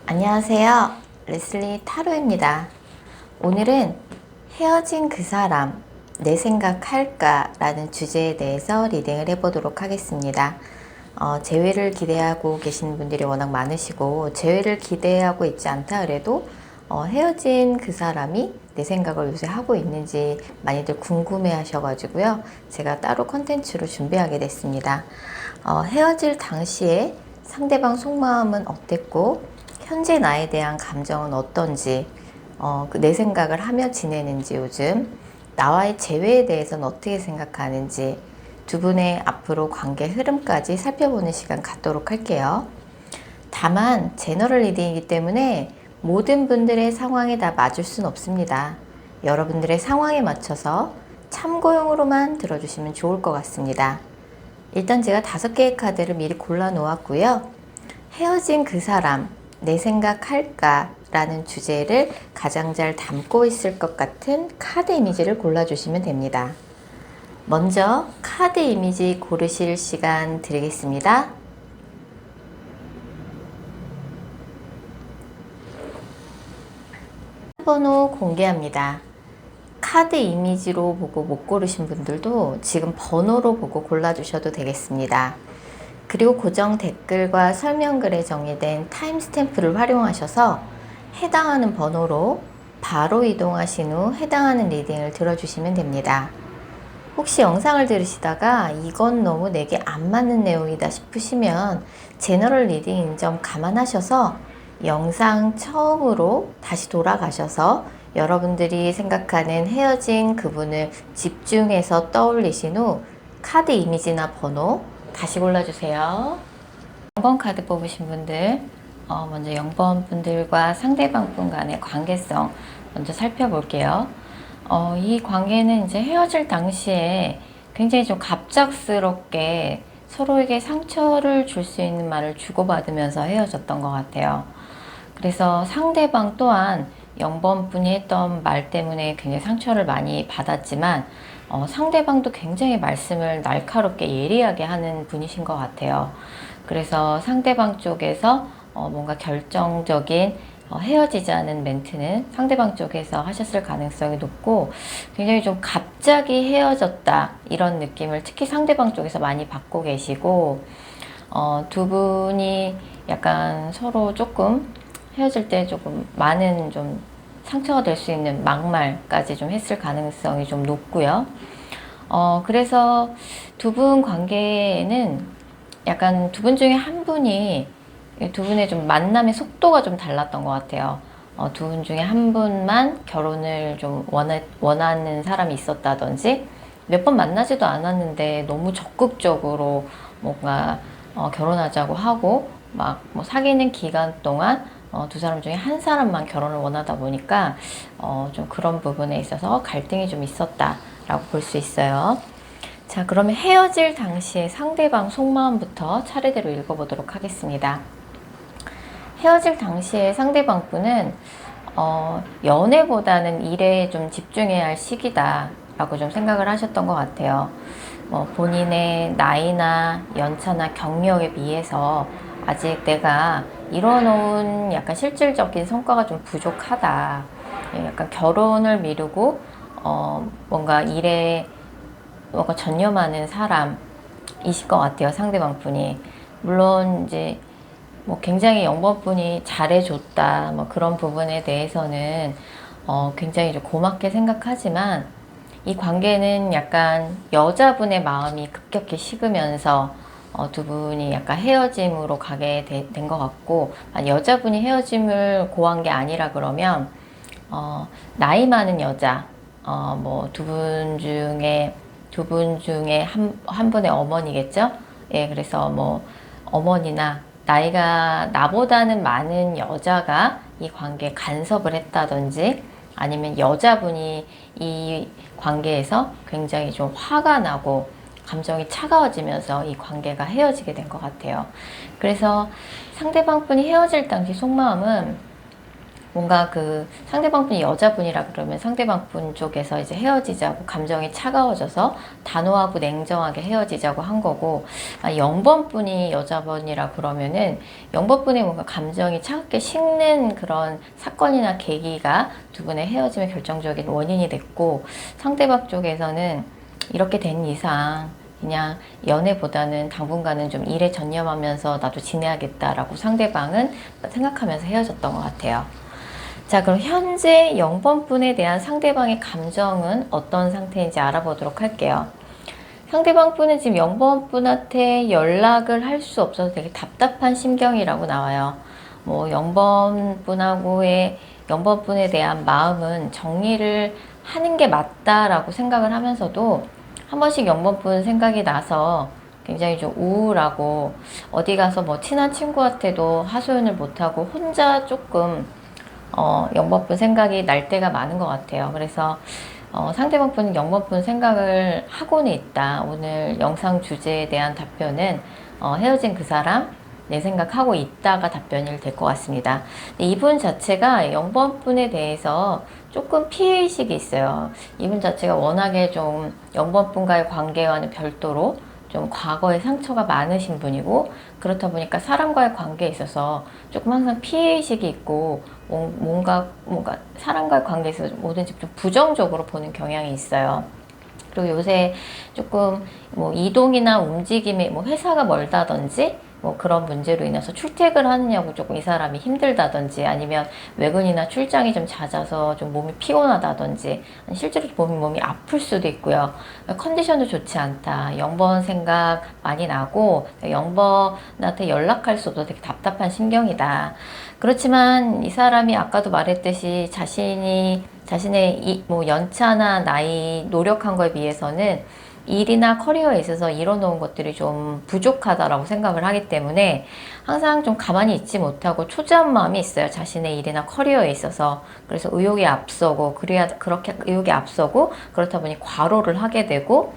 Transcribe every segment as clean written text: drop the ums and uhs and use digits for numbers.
안녕하세요. 레슬리 타로입니다. 오늘은 헤어진 그 사람, 내 생각할까? 라는 주제에 대해서 리딩을 해보도록 하겠습니다. 재회를 기대하고 계시는 분들이 워낙 많으시고, 재회를 기대하고 있지 않다 그래도 헤어진 그 사람이 내 생각을 요새 하고 있는지 많이들 궁금해 하셔가지고요. 제가 따로 컨텐츠로 준비하게 됐습니다. 헤어질 당시에 상대방 속마음은 어땠고, 현재 나에 대한 감정은 어떤지, 내 생각을 하며 지내는지 요즘, 나와의 재회에 대해서는 어떻게 생각하는지, 두 분의 앞으로 관계 흐름까지 살펴보는 시간 갖도록 할게요. 다만 제너럴 리딩이기 때문에 모든 분들의 상황에 다 맞을 순 없습니다. 여러분들의 상황에 맞춰서 참고용으로만 들어주시면 좋을 것 같습니다. 일단 제가 5개의 카드를 미리 골라 놓았고요. 헤어진 그 사람, 내 생각할까? 라는 주제를 가장 잘 담고 있을 것 같은 카드 이미지를 골라주시면 됩니다. 먼저 카드 이미지 고르실 시간 드리겠습니다. 번호 공개합니다. 카드 이미지로 보고 못 고르신 분들도 지금 번호로 보고 골라주셔도 되겠습니다. 그리고 고정 댓글과 설명글에 정의된 타임스탬프를 활용하셔서 해당하는 번호로 바로 이동하신 후 해당하는 리딩을 들어주시면 됩니다. 혹시 영상을 들으시다가 이건 너무 내게 안 맞는 내용이다 싶으시면 제너럴 리딩인 점 감안하셔서 영상 처음으로 다시 돌아가셔서 여러분들이 생각하는 헤어진 그분을 집중해서 떠올리신 후 카드 이미지나 번호 다시 골라주세요. 0번 카드 뽑으신 분들, 먼저 0번 분들과 상대방 분 간의 관계성 먼저 살펴볼게요. 이 관계는 이제 헤어질 당시에 굉장히 좀 갑작스럽게 서로에게 상처를 줄 수 있는 말을 주고받으면서 헤어졌던 것 같아요. 그래서 상대방 또한 0번 분이 했던 말 때문에 굉장히 상처를 많이 받았지만 상대방도 굉장히 말씀을 날카롭게 예리하게 하는 분이신 것 같아요. 그래서 상대방 쪽에서 뭔가 결정적인 헤어지자는 멘트는 상대방 쪽에서 하셨을 가능성이 높고 굉장히 좀 갑자기 헤어졌다 이런 느낌을 특히 상대방 쪽에서 많이 받고 계시고 두 분이 약간 서로 조금 헤어질 때 조금 많은 좀 상처가 될 수 있는 막말까지 좀 했을 가능성이 좀 높고요. 그래서 두 분 관계에는 약간 두 분 중에 한 분이 두 분의 좀 만남의 속도가 좀 달랐던 것 같아요. 두 분 중에 한 분만 결혼을 좀 원하는 사람이 있었다든지 몇 번 만나지도 않았는데 너무 적극적으로 뭔가 결혼하자고 하고 막 뭐 사귀는 기간 동안 두 사람 중에 한 사람만 결혼을 원하다 보니까 좀 그런 부분에 있어서 갈등이 좀 있었다라고 볼 수 있어요. 자, 그러면 헤어질 당시에 상대방 속마음부터 차례대로 읽어보도록 하겠습니다. 헤어질 당시에 상대방 분은 연애보다는 일에 좀 집중해야 할 시기다 라고 좀 생각을 하셨던 것 같아요. 본인의 나이나 연차나 경력에 비해서 아직 내가 이뤄놓은 약간 실질적인 성과가 좀 부족하다. 약간 결혼을 미루고 뭔가 일에 뭔가 전념하는 사람이실 것 같아요. 상대방 분이. 물론 이제 뭐 굉장히 0번 분이 잘해줬다 뭐 그런 부분에 대해서는 굉장히 좀 고맙게 생각하지만 이 관계는 약간 여자분의 마음이 급격히 식으면서 두 분이 약간 헤어짐으로 가게 된 것 같고, 여자분이 헤어짐을 고한 게 아니라 그러면 나이 많은 여자, 뭐 두 분 중에 한 분의 어머니겠죠? 예, 그래서 뭐 어머니나 나이가 나보다는 많은 여자가 이 관계에 간섭을 했다든지 아니면 여자분이 이 관계에서 굉장히 좀 화가 나고 감정이 차가워지면서 이 관계가 헤어지게 된 것 같아요. 그래서 상대방 분이 헤어질 당시 속마음은 뭔가 그 상대방분이 여자분이라 그러면 상대방분 쪽에서 이제 헤어지자고 감정이 차가워져서 단호하고 냉정하게 헤어지자고 한 거고, 0번분이 여자분이라 그러면은 0번분의 뭔가 감정이 차갑게 식는 그런 사건이나 계기가 두 분의 헤어짐의 결정적인 원인이 됐고, 상대방 쪽에서는 이렇게 된 이상 그냥 연애보다는 당분간은 좀 일에 전념하면서 나도 지내야겠다라고 상대방은 생각하면서 헤어졌던 것 같아요. 자, 그럼 현재 0번분에 대한 상대방의 감정은 어떤 상태인지 알아보도록 할게요. 상대방 분은 지금 0번분한테 연락을 할 수 없어서 되게 답답한 심경이라고 나와요. 뭐 0번분에 대한 마음은 정리를 하는 게 맞다라고 생각을 하면서도 한 번씩 0번분 생각이 나서 굉장히 좀 우울하고, 어디 가서 뭐 친한 친구한테도 하소연을 못하고 혼자 조금 0번분 생각이 날 때가 많은 것 같아요. 그래서 상대방 분은 0번분 생각을 하고는 있다. 오늘 영상 주제에 대한 답변은 헤어진 그 사람 내 생각하고 있다가 답변이 될 것 같습니다. 이분 자체가 0번분에 대해서 조금 피해의식이 있어요. 이분 자체가 워낙에 좀 0번분과의 관계와는 별도로 좀 과거에 상처가 많으신 분이고, 그렇다 보니까 사람과의 관계에 있어서 조금 항상 피해의식이 있고, 뭔가 사람과의 관계에서 뭐든지 좀 부정적으로 보는 경향이 있어요. 그리고 요새 조금 뭐 이동이나 움직임이 뭐 회사가 멀다든지 뭐 그런 문제로 인해서 출퇴근을 하느냐고 조금 이 사람이 힘들다든지, 아니면 외근이나 출장이 좀 잦아서 좀 몸이 피곤하다든지, 실제로 몸이 아플 수도 있고요. 컨디션도 좋지 않다. 0번 생각 많이 나고 0번한테 연락할 수 없어서 되게 답답한 심경이다. 그렇지만 이 사람이 아까도 말했듯이 자신의 뭐 연차나 나이, 노력한 거에 비해서는 일이나 커리어에 있어서 이뤄놓은 것들이 좀 부족하다라고 생각을 하기 때문에 항상 좀 가만히 있지 못하고 초조한 마음이 있어요. 자신의 일이나 커리어에 있어서. 그래서 의욕이 앞서고, 그렇게 의욕이 앞서고, 그렇다 보니 과로를 하게 되고,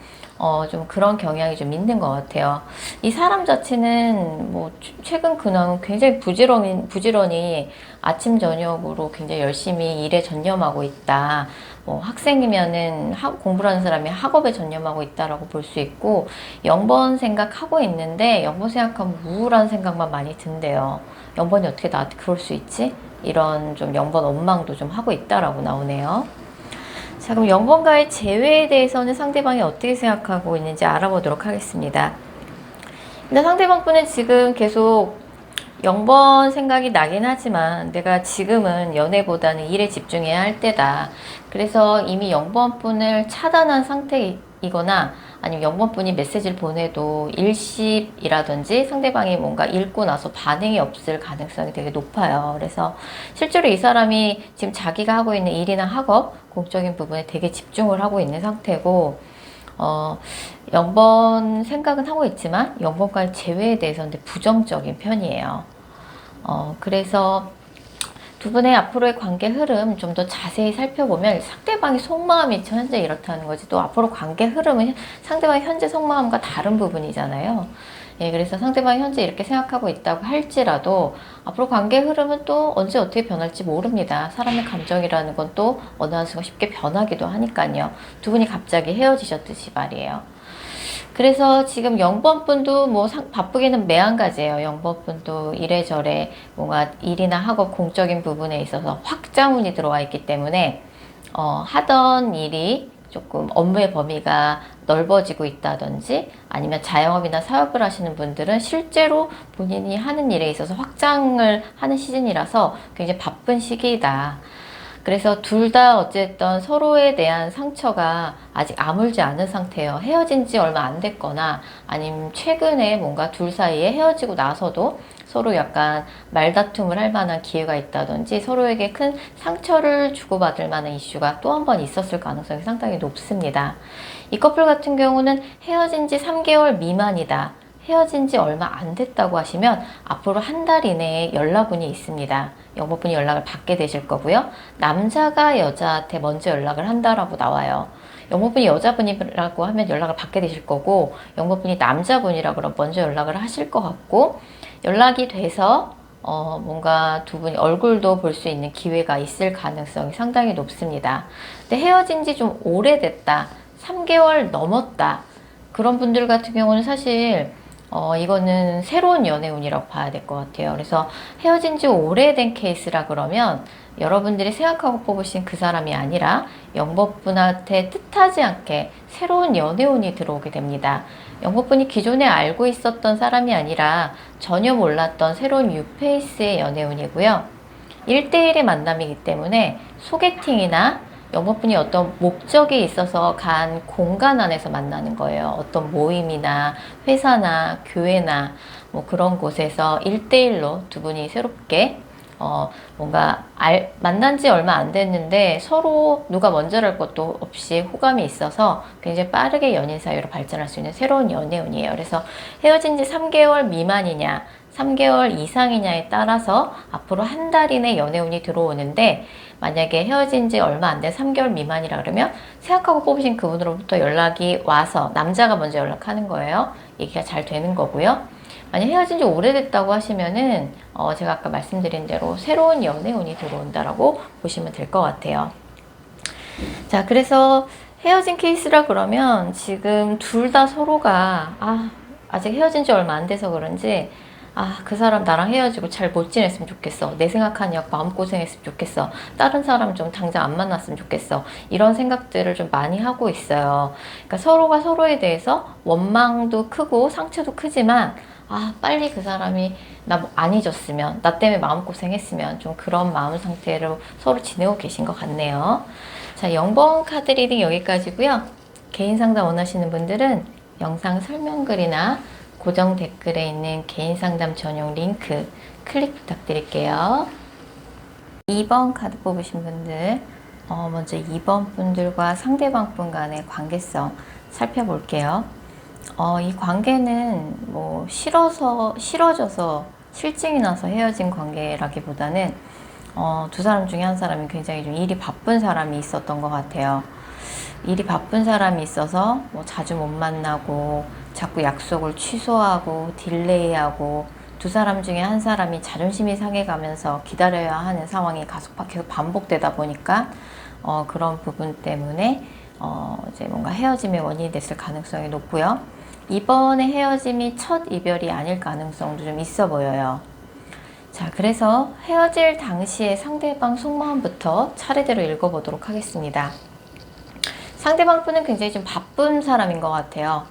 좀 그런 경향이 좀 있는 것 같아요. 이 사람 자체는 뭐 최근 근황은 굉장히 부지런히 아침 저녁으로 굉장히 열심히 일에 전념하고 있다. 뭐 학생이면은 공부를 하는 사람이 학업에 전념하고 있다라고 볼 수 있고, 0번 생각하고 있는데 0번 생각하면 우울한 생각만 많이 든대요. 0번이 어떻게 나한테 그럴 수 있지? 이런 좀 0번 원망도 좀 하고 있다라고 나오네요. 자, 그럼 0번과의 재회에 대해서는 상대방이 어떻게 생각하고 있는지 알아보도록 하겠습니다. 근데 상대방 분은 지금 계속 0번 생각이 나긴 하지만 내가 지금은 연애보다는 일에 집중해야 할 때다. 그래서 이미 0번 분을 차단한 상태이거나, 아니면 0번 분이 메시지를 보내도 일십이라든지 상대방이 뭔가 읽고 나서 반응이 없을 가능성이 되게 높아요. 그래서 실제로 이 사람이 지금 자기가 하고 있는 일이나 학업, 공적인 부분에 되게 집중을 하고 있는 상태고, 0번 생각은 하고 있지만 0번과의 재회에 대해서는 부정적인 편이에요. 그래서 두 분의 앞으로의 관계 흐름 좀 더 자세히 살펴보면 상대방의 속마음이 현재 이렇다는 거지, 또 앞으로 관계 흐름은 상대방의 현재 속마음과 다른 부분이잖아요. 예, 그래서 상대방이 현재 이렇게 생각하고 있다고 할지라도 앞으로 관계 흐름은 또 언제 어떻게 변할지 모릅니다. 사람의 감정이라는 건 또 어느 한순간 쉽게 변하기도 하니까요. 두 분이 갑자기 헤어지셨듯이 말이에요. 그래서 지금 0번 분도 뭐 바쁘기는 매한가지예요. 0번 분도 이래저래 뭔가 일이나 학업, 공적인 부분에 있어서 확장운이 들어와 있기 때문에 하던 일이 조금 업무의 범위가 넓어지고 있다든지, 아니면 자영업이나 사업을 하시는 분들은 실제로 본인이 하는 일에 있어서 확장을 하는 시즌이라서 굉장히 바쁜 시기이다. 그래서 둘 다 어쨌든 서로에 대한 상처가 아직 아물지 않은 상태예요. 헤어진 지 얼마 안 됐거나, 아니면 최근에 뭔가 둘 사이에 헤어지고 나서도 서로 약간 말다툼을 할 만한 기회가 있다든지, 서로에게 큰 상처를 주고받을 만한 이슈가 또 한 번 있었을 가능성이 상당히 높습니다. 이 커플 같은 경우는 헤어진 지 3개월 미만이다. 헤어진 지 얼마 안 됐다고 하시면 앞으로 한 달 이내에 연락운이 있습니다. 영모분이 연락을 받게 되실 거고요. 남자가 여자한테 먼저 연락을 한다라고 나와요. 영모분이 여자분이라고 하면 연락을 받게 되실 거고, 영모분이 남자분이라고 그러면 먼저 연락을 하실 것 같고, 연락이 돼서 뭔가 두 분이 얼굴도 볼 수 있는 기회가 있을 가능성이 상당히 높습니다. 근데 헤어진 지 좀 오래됐다, 3개월 넘었다, 그런 분들 같은 경우는 사실 이거는 새로운 연애운이라고 봐야 될 것 같아요. 그래서 헤어진 지 오래된 케이스라 그러면 여러분들이 생각하고 뽑으신 그 사람이 아니라 영법분한테 뜻하지 않게 새로운 연애운이 들어오게 됩니다. 영법분이 기존에 알고 있었던 사람이 아니라 전혀 몰랐던 새로운 뉴페이스의 연애운이고요. 1대1의 만남이기 때문에 소개팅이나 영법분이 어떤 목적이 있어서 간 공간 안에서 만나는 거예요. 어떤 모임이나 회사나 교회나 뭐 그런 곳에서 1대1로 두 분이 새롭게 뭔가 만난 지 얼마 안 됐는데 서로 누가 먼저랄 것도 없이 호감이 있어서 굉장히 빠르게 연인 사이로 발전할 수 있는 새로운 연애운이에요. 그래서 헤어진 지 3개월 미만이냐 3개월 이상이냐에 따라서 앞으로 한 달 이내 연애운이 들어오는데, 만약에 헤어진 지 얼마 안 된 3개월 미만이라 그러면 생각하고 뽑으신 그분으로부터 연락이 와서 남자가 먼저 연락하는 거예요. 얘기가 잘 되는 거고요. 만약 헤어진 지 오래됐다고 하시면은 제가 아까 말씀드린 대로 새로운 연애운이 들어온다라고 보시면 될 것 같아요. 자, 그래서 헤어진 케이스라 그러면 지금 둘 다 서로가 아직 헤어진 지 얼마 안 돼서 그런지 그 사람 나랑 헤어지고 잘 못 지냈으면 좋겠어. 내 생각하냐고 마음고생했으면 좋겠어. 다른 사람 좀 당장 안 만났으면 좋겠어. 이런 생각들을 좀 많이 하고 있어요. 그러니까 서로가 서로에 대해서 원망도 크고 상처도 크지만 빨리 그 사람이 나 안 잊었으면, 나 때문에 마음고생했으면, 좀 그런 마음 상태로 서로 지내고 계신 것 같네요. 자, 0번 카드 리딩 여기까지고요. 개인 상담 원하시는 분들은 영상 설명글이나 고정 댓글에 있는 개인 상담 전용 링크 클릭 부탁드릴게요. 2번 카드 뽑으신 분들, 먼저 2번 분들과 상대방 분 간의 관계성 살펴볼게요. 이 관계는 뭐 싫어져서 실증이 나서 헤어진 관계라기보다는 두 사람 중에 한 사람이 굉장히 좀 일이 바쁜 사람이 있었던 것 같아요. 일이 바쁜 사람이 있어서 뭐 자주 못 만나고 자꾸 약속을 취소하고 딜레이하고, 두 사람 중에 한 사람이 자존심이 상해가면서 기다려야 하는 상황이 계속 반복되다 보니까 그런 부분 때문에 이제 뭔가 헤어짐의 원인이 됐을 가능성이 높고요. 이번에 헤어짐이 첫 이별이 아닐 가능성도 좀 있어 보여요. 자, 그래서 헤어질 당시의 상대방 속마음부터 차례대로 읽어보도록 하겠습니다. 상대방 분은 굉장히 좀 바쁜 사람인 것 같아요.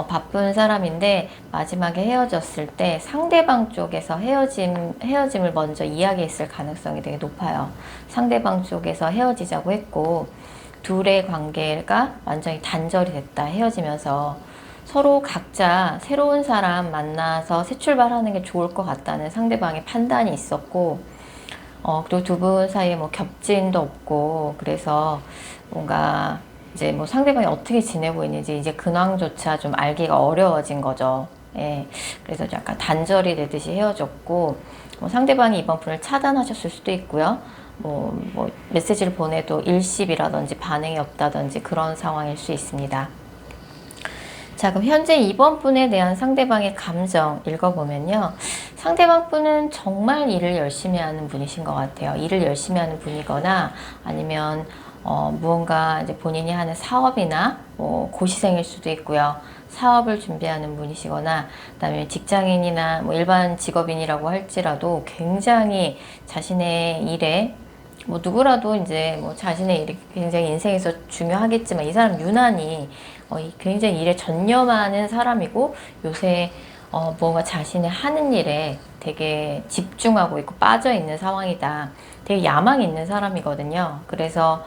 바쁜 사람인데 마지막에 헤어졌을 때 상대방 쪽에서 헤어짐을 먼저 이야기했을 가능성이 되게 높아요. 상대방 쪽에서 헤어지자고 했고, 둘의 관계가 완전히 단절이 됐다, 헤어지면서. 서로 각자 새로운 사람 만나서 새 출발하는 게 좋을 것 같다는 상대방의 판단이 있었고, 그리고 두 분 사이에 뭐 겹진도 없고, 그래서 뭔가 이제 뭐 상대방이 어떻게 지내고 있는지 이제 근황조차 좀 알기가 어려워진 거죠. 예. 그래서 약간 단절이 되듯이 헤어졌고, 뭐 상대방이 이번 분을 차단하셨을 수도 있고요. 뭐 메시지를 보내도 일십이라든지 반응이 없다든지 그런 상황일 수 있습니다. 자, 그럼 현재 이번 분에 대한 상대방의 감정 읽어보면요. 상대방 분은 정말 일을 열심히 하는 분이신 것 같아요. 일을 열심히 하는 분이거나 아니면 무언가 이제 본인이 하는 사업이나 뭐 고시생일 수도 있고요. 사업을 준비하는 분이시거나, 그다음에 직장인이나 뭐 일반 직업인이라고 할지라도 굉장히 자신의 일에, 뭐 누구라도 이제 뭐 자신의 일이 굉장히 인생에서 중요하겠지만 이 사람 유난히 굉장히 일에 전념하는 사람이고, 요새 뭔가 자신의 하는 일에 되게 집중하고 있고 빠져 있는 상황이다. 되게 야망이 있는 사람이거든요. 그래서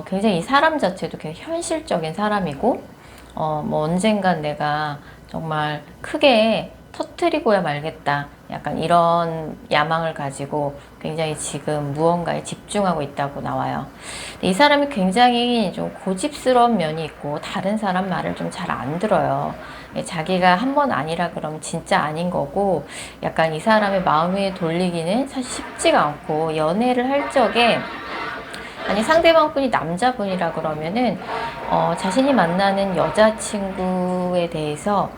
굉장히 이 사람 자체도 굉장히 현실적인 사람이고, 뭐 언젠간 내가 정말 크게 터뜨리고야 말겠다, 약간 이런 야망을 가지고 굉장히 지금 무언가에 집중하고 있다고 나와요. 이 사람이 굉장히 좀 고집스러운 면이 있고 다른 사람 말을 좀 잘 안 들어요. 자기가 한 번 아니라 그럼 진짜 아닌 거고, 약간 이 사람의 마음에 돌리기는 사실 쉽지가 않고, 연애를 할 적에 아니 상대방 분이 남자분이라 그러면은 자신이 만나는 여자친구에 대해서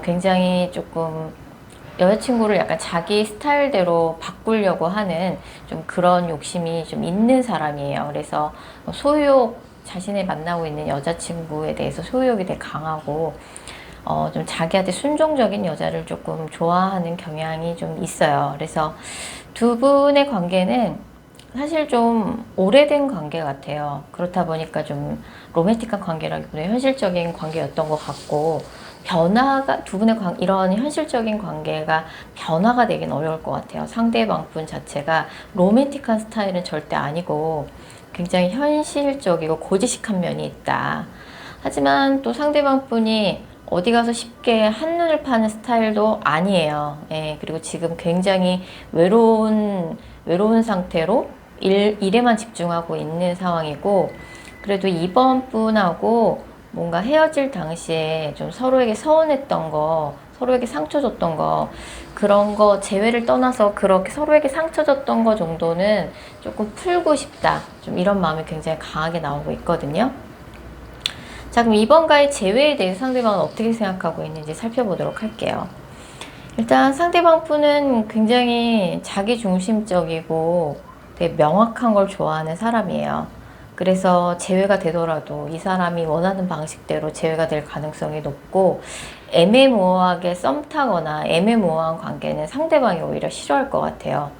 굉장히 조금 여자친구를 약간 자기 스타일대로 바꾸려고 하는 좀 그런 욕심이 좀 있는 사람이에요. 그래서 소유욕, 자신이 만나고 있는 여자친구에 대해서 소유욕이 되게 강하고 좀 자기한테 순종적인 여자를 조금 좋아하는 경향이 좀 있어요. 그래서 두 분의 관계는 사실 좀 오래된 관계 같아요. 그렇다 보니까 좀 로맨틱한 관계라기보다 현실적인 관계였던 것 같고, 변화가, 두 분의 이런 현실적인 관계가 변화가 되긴 어려울 것 같아요. 상대방 분 자체가 로맨틱한 스타일은 절대 아니고 굉장히 현실적이고 고지식한 면이 있다. 하지만 또 상대방 분이 어디 가서 쉽게 한눈을 파는 스타일도 아니에요. 예, 그리고 지금 굉장히 외로운 상태로 일에만 집중하고 있는 상황이고, 그래도 이번 분하고 뭔가 헤어질 당시에 좀 서로에게 서운했던 거, 서로에게 상처 줬던 거, 그런 거 제외를 떠나서 그렇게 서로에게 상처 줬던 거 정도는 조금 풀고 싶다. 좀 이런 마음이 굉장히 강하게 나오고 있거든요. 자, 그럼 이번과의 재회에 대해서 상대방은 어떻게 생각하고 있는지 살펴보도록 할게요. 일단 상대방 분은 굉장히 자기중심적이고 되게 명확한 걸 좋아하는 사람이에요. 그래서 재회가 되더라도 이 사람이 원하는 방식대로 재회가 될 가능성이 높고, 애매모호하게 썸 타거나 애매모호한 관계는 상대방이 오히려 싫어할 것 같아요.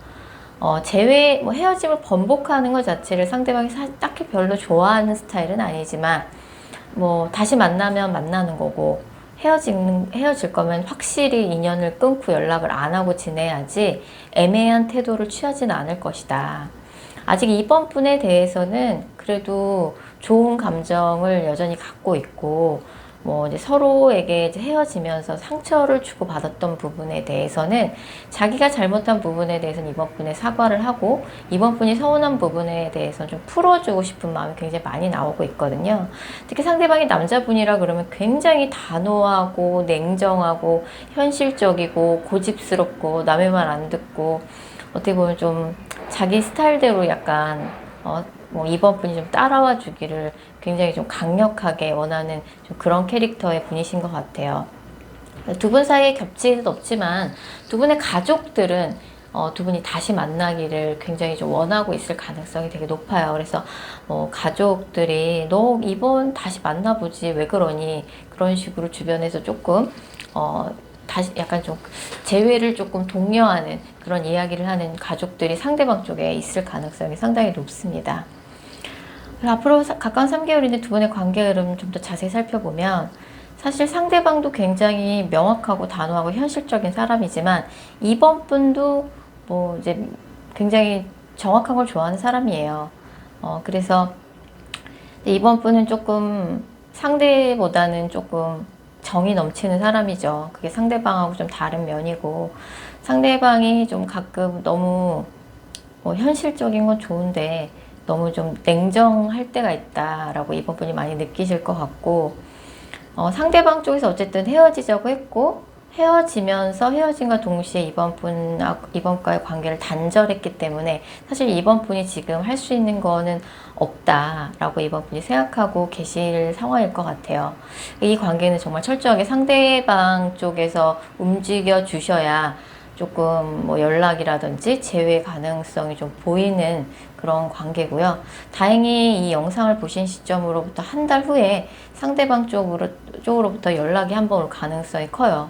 헤어짐을 번복하는 것 자체를 상대방이 딱히 별로 좋아하는 스타일은 아니지만, 다시 만나면 만나는 거고, 헤어질 거면 확실히 인연을 끊고 연락을 안 하고 지내야지 애매한 태도를 취하지는 않을 것이다. 아직 이번 분에 대해서는 그래도 좋은 감정을 여전히 갖고 있고, 이제 서로에게 이제 헤어지면서 상처를 주고받았던 부분에 대해서는 자기가 잘못한 부분에 대해서는 이번 분에 사과를 하고, 이번 분이 서운한 부분에 대해서는 좀 풀어주고 싶은 마음이 굉장히 많이 나오고 있거든요. 특히 상대방이 남자분이라 그러면 굉장히 단호하고 냉정하고 현실적이고 고집스럽고 남의 말 안 듣고, 어떻게 보면 좀 자기 스타일대로 약간 이번 분이 좀 따라와 주기를 굉장히 좀 강력하게 원하는 좀 그런 캐릭터의 분이신 것 같아요. 두 분 사이에 겹치는 없지만 두 분의 가족들은 두 분이 다시 만나기를 굉장히 좀 원하고 있을 가능성이 되게 높아요. 그래서 가족들이 너 이번 다시 만나보지 왜 그러니, 그런 식으로 주변에서 조금 다시 약간 좀 재회를 조금 독려하는 그런 이야기를 하는 가족들이 상대방 쪽에 있을 가능성이 상당히 높습니다. 앞으로 가까운 3개월인데 두 분의 관계 흐름 좀 더 자세히 살펴보면, 사실 상대방도 굉장히 명확하고 단호하고 현실적인 사람이지만 이번 분도 이제 굉장히 정확한 걸 좋아하는 사람이에요. 그래서 이번 분은 조금 상대보다는 조금 정이 넘치는 사람이죠. 그게 상대방하고 좀 다른 면이고, 상대방이 좀 가끔 너무 현실적인 건 좋은데 너무 좀 냉정할 때가 있다라고 이번 분이 많이 느끼실 것 같고, 상대방 쪽에서 어쨌든 헤어지자고 했고, 헤어짐과 동시에 이번과의 관계를 단절했기 때문에 사실 이번 분이 지금 할 수 있는 거는 없다라고 이번 분이 생각하고 계실 상황일 것 같아요. 이 관계는 정말 철저하게 상대방 쪽에서 움직여 주셔야 조금 연락이라든지 재회 가능성이 좀 보이는 그런 관계고요. 다행히 이 영상을 보신 시점으로부터 한 달 후에 상대방 쪽으로부터 연락이 한번 올 가능성이 커요.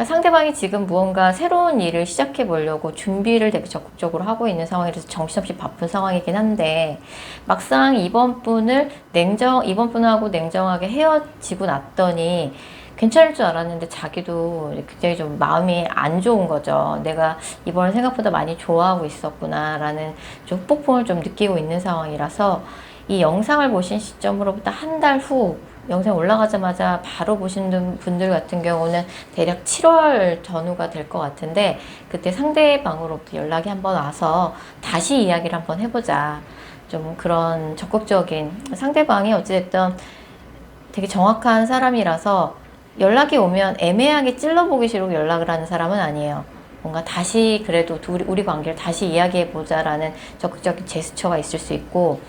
상대방이 지금 무언가 새로운 일을 시작해 보려고 준비를 되게 적극적으로 하고 있는 상황이라서 정신없이 바쁜 상황이긴 한데, 막상 이번 분하고 냉정하게 헤어지고 났더니 괜찮을 줄 알았는데 자기도 굉장히 좀 마음이 안 좋은 거죠. 내가 이번에 생각보다 많이 좋아하고 있었구나 라는 좀 폭풍을 좀 느끼고 있는 상황이라서, 이 영상을 보신 시점으로부터 한 달 후 영상 올라가자마자 바로 보신 분들 같은 경우는 대략 7월 전후가 될 것 같은데, 그때 상대방으로부터 연락이 한번 와서 다시 이야기를 한번 해보자. 좀 그런 적극적인, 상대방이 어찌됐든 되게 정확한 사람이라서 연락이 오면 애매하게 찔러보기 싫고 연락을 하는 사람은 아니에요. 뭔가 다시 그래도 우리 관계를 다시 이야기해보자라는 적극적인 제스처가 있을 수 있고,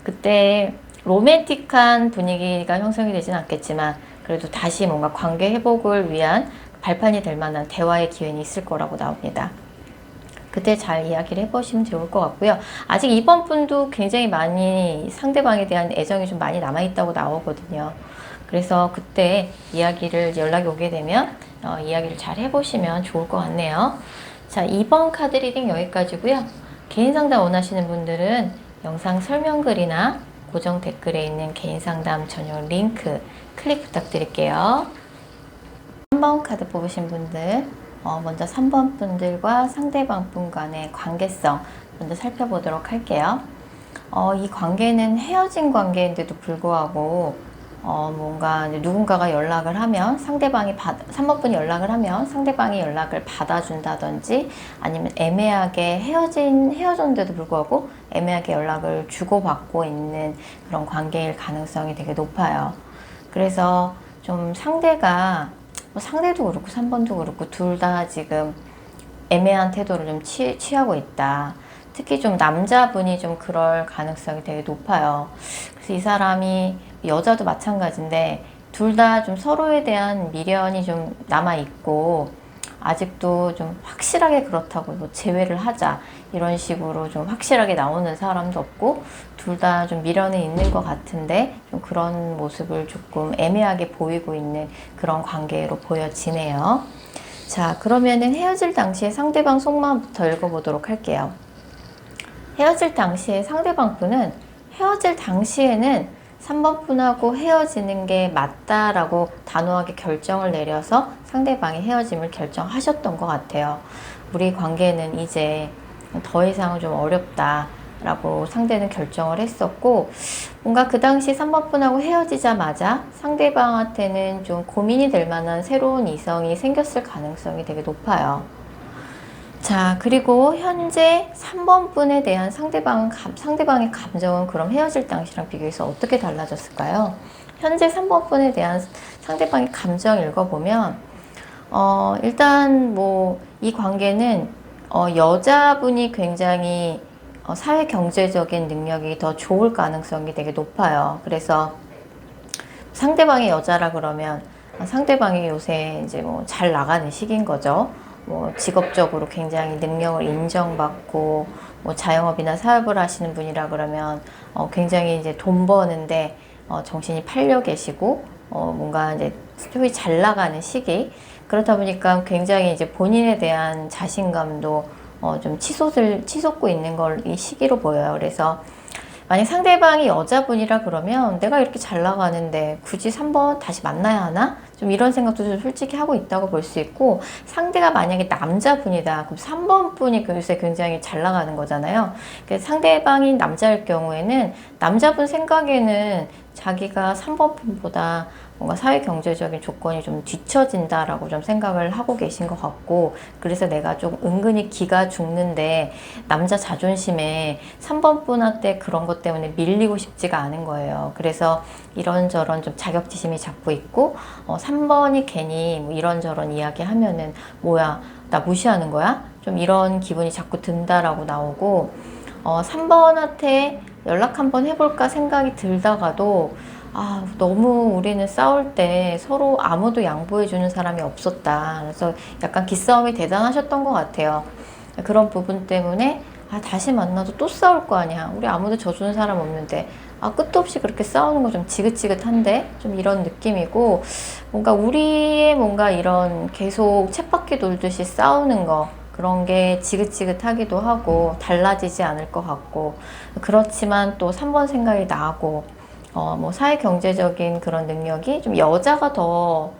그때 로맨틱한 분위기가 형성이 되진 않겠지만 그래도 다시 뭔가 관계 회복을 위한 발판이 될 만한 대화의 기회는 있을 거라고 나옵니다. 그때 잘 이야기를 해보시면 좋을 것 같고요. 아직 이번 분도 굉장히 많이 상대방에 대한 애정이 좀 많이 남아있다고 나오거든요. 그래서 그때 연락이 오게 되면 이야기를 잘 해보시면 좋을 것 같네요. 자, 2번 카드 리딩 여기까지고요. 개인 상담 원하시는 분들은 영상 설명글이나 고정 댓글에 있는 개인 상담 전용 링크 클릭 부탁드릴게요. 3번 카드 뽑으신 분들, 먼저 3번 분들과 상대방 분 간의 관계성 먼저 살펴보도록 할게요. 이 관계는 헤어진 관계인데도 불구하고 뭔가 누군가가 연락을 하면 3번 분이 연락을 하면 상대방이 연락을 받아준다든지 아니면 애매하게 헤어졌는데도 불구하고 애매하게 연락을 주고받고 있는 그런 관계일 가능성이 되게 높아요. 그래서 좀 상대도 그렇고 3번도 그렇고 둘 다 지금 애매한 태도를 좀 취하고 있다. 특히 좀 남자분이 좀 그럴 가능성이 되게 높아요. 그래서 이 사람이 여자도 마찬가지인데 둘 다 좀 서로에 대한 미련이 좀 남아있고 아직도 좀 확실하게 그렇다고 뭐 재회를 하자 이런 식으로 좀 확실하게 나오는 사람도 없고 둘 다 좀 미련이 있는 것 같은데 좀 그런 모습을 조금 애매하게 보이고 있는 그런 관계로 보여지네요. 자, 그러면은 헤어질 당시에 상대방 속마음부터 읽어보도록 할게요. 헤어질 당시에 상대방 분은 헤어질 당시에는 3번 분하고 헤어지는 게 맞다라고 단호하게 결정을 내려서 상대방이 헤어짐을 결정하셨던 것 같아요. 우리 관계는 이제 더 이상은 좀 어렵다 라고 상대는 결정을 했었고 뭔가 그 당시 3번 분하고 헤어지자마자 상대방한테는 좀 고민이 될 만한 새로운 이성이 생겼을 가능성이 되게 높아요. 자, 그리고 현재 3번 분에 대한 상대방의 감정은 그럼 헤어질 당시랑 비교해서 어떻게 달라졌을까요? 현재 3번 분에 대한 상대방의 감정 읽어보면, 일단 뭐, 이 관계는, 여자분이 굉장히 사회 경제적인 능력이 더 좋을 가능성이 되게 높아요. 그래서 상대방이 여자라 그러면 상대방이 요새 이제 뭐 잘 나가는 시기인 거죠. 뭐 직업적으로 굉장히 능력을 인정받고 뭐 자영업이나 사업을 하시는 분이라 그러면 굉장히 이제 돈 버는데 정신이 팔려 계시고 뭔가 이제 소위 잘 나가는 시기 그렇다 보니까 굉장히 이제 본인에 대한 자신감도 좀 치솟고 있는 걸 이 시기로 보여요. 그래서 만약 상대방이 여자분이라 그러면 내가 이렇게 잘 나가는데 굳이 3번 다시 만나야 하나? 좀 이런 생각도 좀 솔직히 하고 있다고 볼 수 있고 상대가 만약에 남자분이다. 그럼 3번 분이 요새 굉장히 잘 나가는 거잖아요. 그래서 상대방이 남자일 경우에는 남자분 생각에는 자기가 3번 분보다 뭔가 사회 경제적인 조건이 좀 뒤처진다라고 좀 생각을 하고 계신 것 같고 그래서 내가 좀 은근히 기가 죽는데 남자 자존심에 3번 분한테 그런 것 때문에 밀리고 싶지가 않은 거예요. 그래서 이런저런 좀 자격지심이 잡고 있고 3번이 괜히 뭐 이런저런 이야기 하면은 뭐야 나 무시하는 거야? 좀 이런 기분이 자꾸 든다라고 나오고 3번한테 연락 한번 해볼까 생각이 들다가도 너무 우리는 싸울 때 서로 아무도 양보해주는 사람이 없었다. 그래서 약간 기싸움이 대단하셨던 것 같아요. 그런 부분 때문에 다시 만나도 또 싸울 거 아니야. 우리 아무도 져주는 사람 없는데 끝도 없이 그렇게 싸우는 거 좀 지긋지긋한데 좀 이런 느낌이고 뭔가 우리의 뭔가 이런 계속 쳇바퀴 돌듯이 싸우는 거 그런 게 지긋지긋하기도 하고 달라지지 않을 것 같고 그렇지만 또 3번 생각이 나고 뭐 사회 경제적인 그런 능력이 좀 여자가 더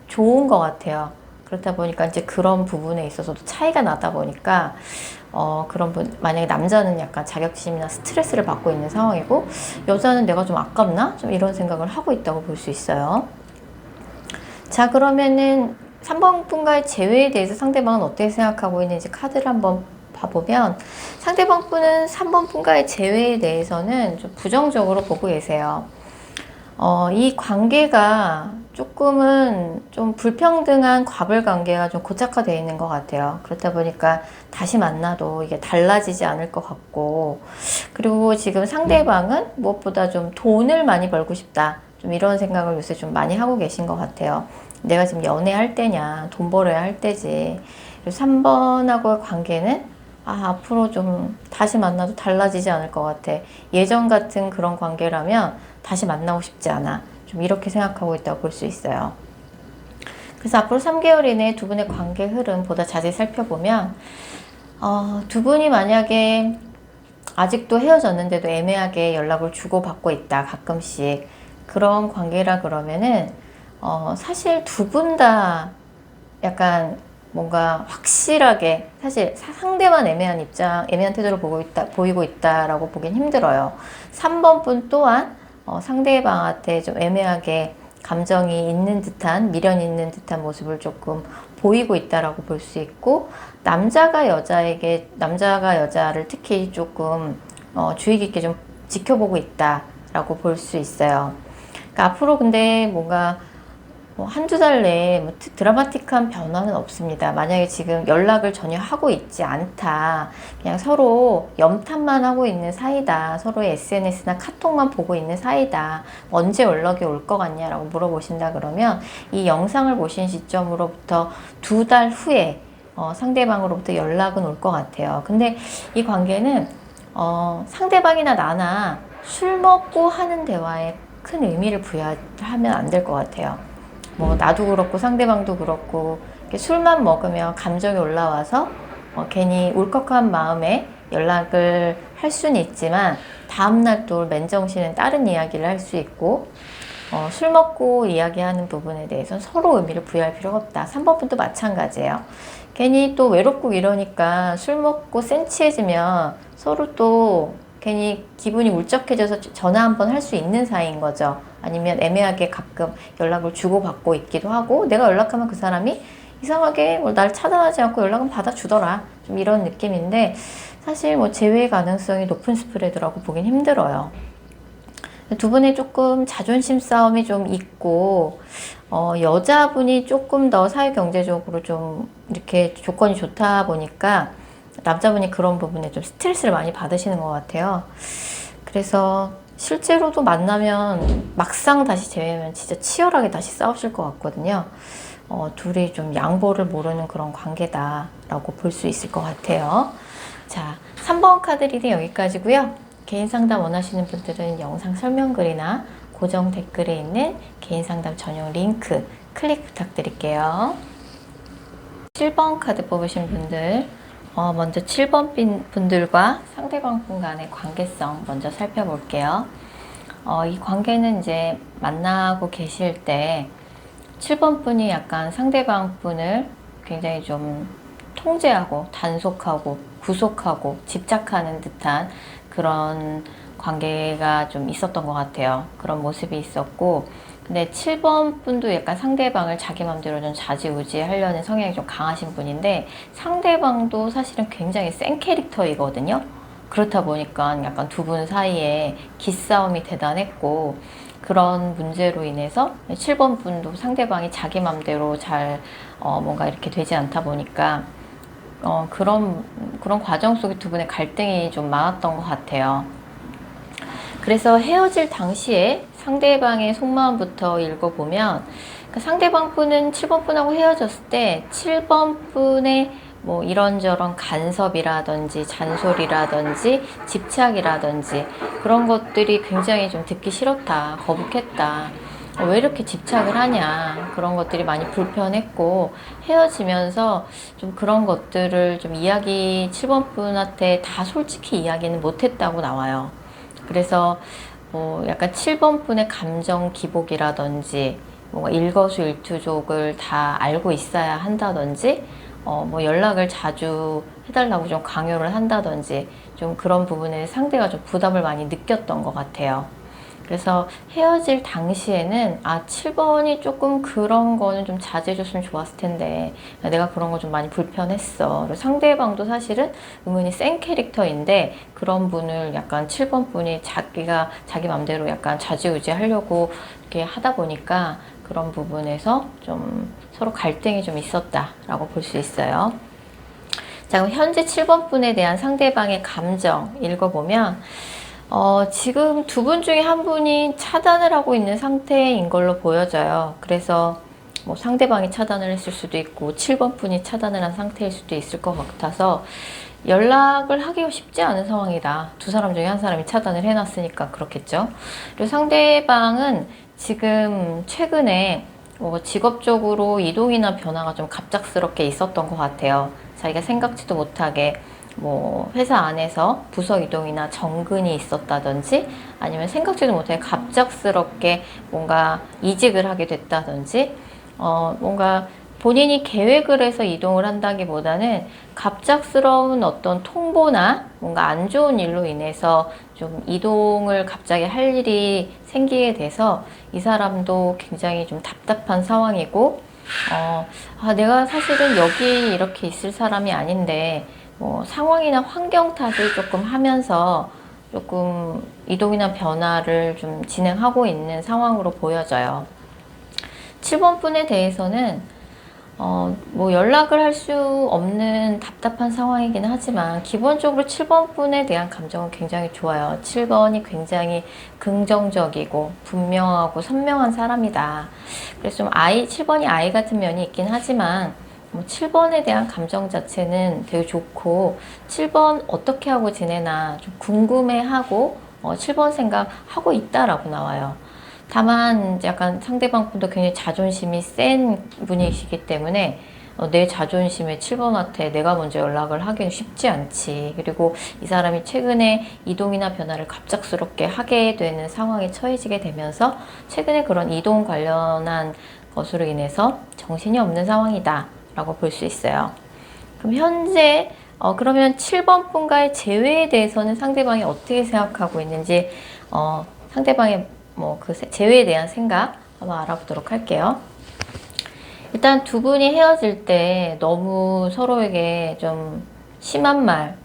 좋은 것 같아요. 그렇다 보니까 이제 그런 부분에 있어서도 차이가 나다 보니까 만약에 남자는 약간 자격지심이나 스트레스를 받고 있는 상황이고 여자는 내가 좀 아깝나? 좀 이런 생각을 하고 있다고 볼 수 있어요. 자, 그러면은 3번 분과의 재회에 대해서 상대방은 어떻게 생각하고 있는지 카드를 한번 봐보면 상대방 분은 3번 분과의 재회에 대해서는 좀 부정적으로 보고 계세요. 이 관계가 조금은 좀 불평등한 과불 관계가 좀 고착화되어 있는 것 같아요. 그렇다 보니까 다시 만나도 이게 달라지지 않을 것 같고 그리고 지금 상대방은 무엇보다 좀 돈을 많이 벌고 싶다. 좀 이런 생각을 요새 좀 많이 하고 계신 것 같아요. 내가 지금 연애할 때냐, 돈 벌어야 할 때지. 그리고 3번하고의 관계는 앞으로 좀 다시 만나도 달라지지 않을 것 같아. 예전 같은 그런 관계라면 다시 만나고 싶지 않아. 좀 이렇게 생각하고 있다고 볼 수 있어요. 그래서 앞으로 3개월 이내 두 분의 관계 흐름 보다 자세히 살펴보면 두 분이 만약에 아직도 헤어졌는데도 애매하게 연락을 주고받고 있다, 가끔씩 그런 관계라 그러면은 사실 두 분 다 약간 뭔가 확실하게 사실 상대만 애매한 태도를 보이고 있다라고 보긴 힘들어요. 3번 분 또한 상대방한테 좀 애매하게 감정이 있는 듯한, 미련이 있는 듯한 모습을 조금 보이고 있다라고 볼 수 있고, 남자가 여자를 특히 조금 주의 깊게 좀 지켜보고 있다라고 볼 수 있어요. 그러니까 앞으로 근데 뭔가 한두 달 내에 드라마틱한 변화는 없습니다. 만약에 지금 연락을 전혀 하고 있지 않다, 그냥 서로 염탐만 하고 있는 사이다, 서로의 SNS나 카톡만 보고 있는 사이다, 언제 연락이 올 것 같냐라고 물어보신다 그러면 이 영상을 보신 시점으로부터 2달 후에 상대방으로부터 연락은 올 것 같아요. 근데 이 관계는 상대방이나 나나 술 먹고 하는 대화에 큰 의미를 부여하면 안 될 것 같아요. 나도 그렇고 상대방도 그렇고 술만 먹으면 감정이 올라와서 괜히 울컥한 마음에 연락을 할 수는 있지만 다음날 또 맨정신은 다른 이야기를 할 수 있고, 술 먹고 이야기하는 부분에 대해서는 서로 의미를 부여할 필요가 없다. 3번 분도 마찬가지예요. 괜히 또 외롭고 이러니까 술 먹고 센치해지면 서로 또 괜히 기분이 울적해져서 전화 한번 할 수 있는 사이인 거죠. 아니면 애매하게 가끔 연락을 주고받고 있기도 하고, 내가 연락하면 그 사람이 이상하게 날 차단하지 않고 연락은 받아주더라, 좀 이런 느낌인데, 사실 재회 가능성이 높은 스프레드라고 보긴 힘들어요. 두 분의 조금 자존심 싸움이 좀 있고, 여자분이 조금 더 사회경제적으로 좀 이렇게 조건이 좋다 보니까 남자분이 그런 부분에 좀 스트레스를 많이 받으시는 것 같아요. 그래서 실제로도 만나면 막상 다시 재회하면 진짜 치열하게 다시 싸우실 것 같거든요. 둘이 좀 양보를 모르는 그런 관계다라고 볼 수 있을 것 같아요. 자, 3번 카드 리딩 여기까지고요. 개인 상담 원하시는 분들은 영상 설명글이나 고정 댓글에 있는 개인 상담 전용 링크 클릭 부탁드릴게요. 7번 카드 뽑으신 분들, 먼저 7번 분들과 상대방 분 간의 관계성 먼저 살펴볼게요. 이 관계는 이제 만나고 계실 때 7번 분이 약간 상대방 분을 굉장히 좀 통제하고 단속하고 구속하고 집착하는 듯한 그런 관계가 좀 있었던 것 같아요. 그런 모습이 있었고, 근데 7번 분도 약간 상대방을 자기 맘대로 좀 좌지우지 하려는 성향이 좀 강하신 분인데, 상대방도 사실은 굉장히 센 캐릭터이거든요. 그렇다 보니까 약간 두 분 사이에 기싸움이 대단했고, 그런 문제로 인해서 7번 분도 상대방이 자기 맘대로 잘 뭔가 이렇게 되지 않다 보니까 그런 과정 속에 두 분의 갈등이 좀 많았던 것 같아요. 그래서 헤어질 당시에 상대방의 속마음부터 읽어보면, 그러니까 상대방 분은 7번 분하고 헤어졌을 때 7번 분의 이런저런 간섭이라든지 잔소리라든지 집착이라든지 그런 것들이 굉장히 좀 듣기 싫었다, 거북했다, 왜 이렇게 집착을 하냐, 그런 것들이 많이 불편했고, 헤어지면서 좀 그런 것들을 좀 7번 분한테 다 솔직히 이야기는 못했다고 나와요. 그래서 약간 7번 분의 감정 기복이라든지 뭔가 일거수일투족을 다 알고 있어야 한다든지, 연락을 자주 해달라고 좀 강요를 한다든지, 좀 그런 부분에 상대가 좀 부담을 많이 느꼈던 것 같아요. 그래서 헤어질 당시에는 7번이 조금 그런 거는 좀 자제해줬으면 좋았을 텐데, 내가 그런 거 좀 많이 불편했어. 그리고 상대방도 사실은 은근히 센 캐릭터인데, 그런 분을 약간 7번 분이 자기 맘대로 약간 좌지우지 하려고 이렇게 하다 보니까 그런 부분에서 좀 서로 갈등이 좀 있었다라고 볼 수 있어요. 자, 그럼 현재 7번 분에 대한 상대방의 감정 읽어보면, 지금 두 분 중에 한 분이 차단을 하고 있는 상태인 걸로 보여져요. 그래서 뭐 상대방이 차단을 했을 수도 있고 7번 분이 차단을 한 상태일 수도 있을 것 같아서 연락을 하기가 쉽지 않은 상황이다. 두 사람 중에 한 사람이 차단을 해놨으니까 그렇겠죠. 그리고 상대방은 지금 최근에 직업적으로 이동이나 변화가 좀 갑작스럽게 있었던 것 같아요. 자기가 생각지도 못하게 뭐 회사 안에서 부서 이동이나 정근이 있었다든지 아니면 생각지도 못하게 갑작스럽게 뭔가 이직을 하게 됐다든지 뭔가 본인이 계획을 해서 이동을 한다기보다는 갑작스러운 어떤 통보나 뭔가 안 좋은 일로 인해서 좀 이동을 갑자기 할 일이 생기게 돼서 이 사람도 굉장히 좀 답답한 상황이고 내가 사실은 여기 이렇게 있을 사람이 아닌데 뭐 상황이나 환경 탓을 조금 하면서 조금 이동이나 변화를 좀 진행하고 있는 상황으로 보여져요. 7번 분에 대해서는 뭐 연락을 할 수 없는 답답한 상황이긴 하지만 기본적으로 7번 분에 대한 감정은 굉장히 좋아요. 7번이 굉장히 긍정적이고 분명하고 선명한 사람이다. 그래서 좀 7번이 아이 같은 면이 있긴 하지만 7번에 대한 감정 자체는 되게 좋고 7번 어떻게 하고 지내나 좀 궁금해하고 7번 생각하고 있다라고 나와요. 다만 약간 상대방 분도 굉장히 자존심이 센 분이시기 때문에 내 자존심에 7번한테 내가 먼저 연락을 하기는 쉽지 않지. 그리고 이 사람이 최근에 이동이나 변화를 갑작스럽게 하게 되는 상황에 처해지게 되면서 최근에 그런 이동 관련한 것으로 인해서 정신이 없는 상황이다 라고 볼 수 있어요. 그럼 현재 그러면 7번 분과의 재회에 대해서는 상대방이 어떻게 생각하고 있는지 상대방의 뭐 그 재회에 대한 생각 한번 알아보도록 할게요. 일단 두 분이 헤어질 때 너무 서로에게 좀 심한 말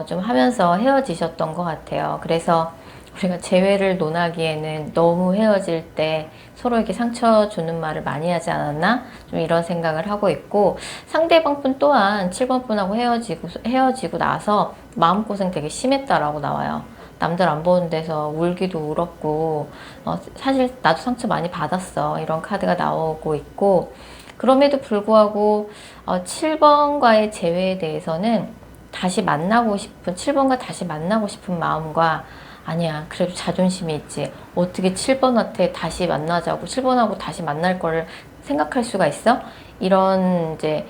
좀 하면서 헤어지셨던 것 같아요. 그래서 우리가 재회를 논하기에는 너무 헤어질 때 서로에게 상처 주는 말을 많이 하지 않았나? 좀 이런 생각을 하고 있고 상대방 분 또한 7번 분하고 헤어지고 나서 마음고생 되게 심했다라고 나와요. 남들 안 보는 데서 울기도 울었고 사실 나도 상처 많이 받았어. 이런 카드가 나오고 있고 그럼에도 불구하고 7번과의 재회에 대해서는 다시 만나고 싶은 7번과 다시 만나고 싶은 마음과 아니야 그래도 자존심이 있지 어떻게 7번한테 다시 만나자고 7번하고 다시 만날 거를 생각할 수가 있어? 이런 이제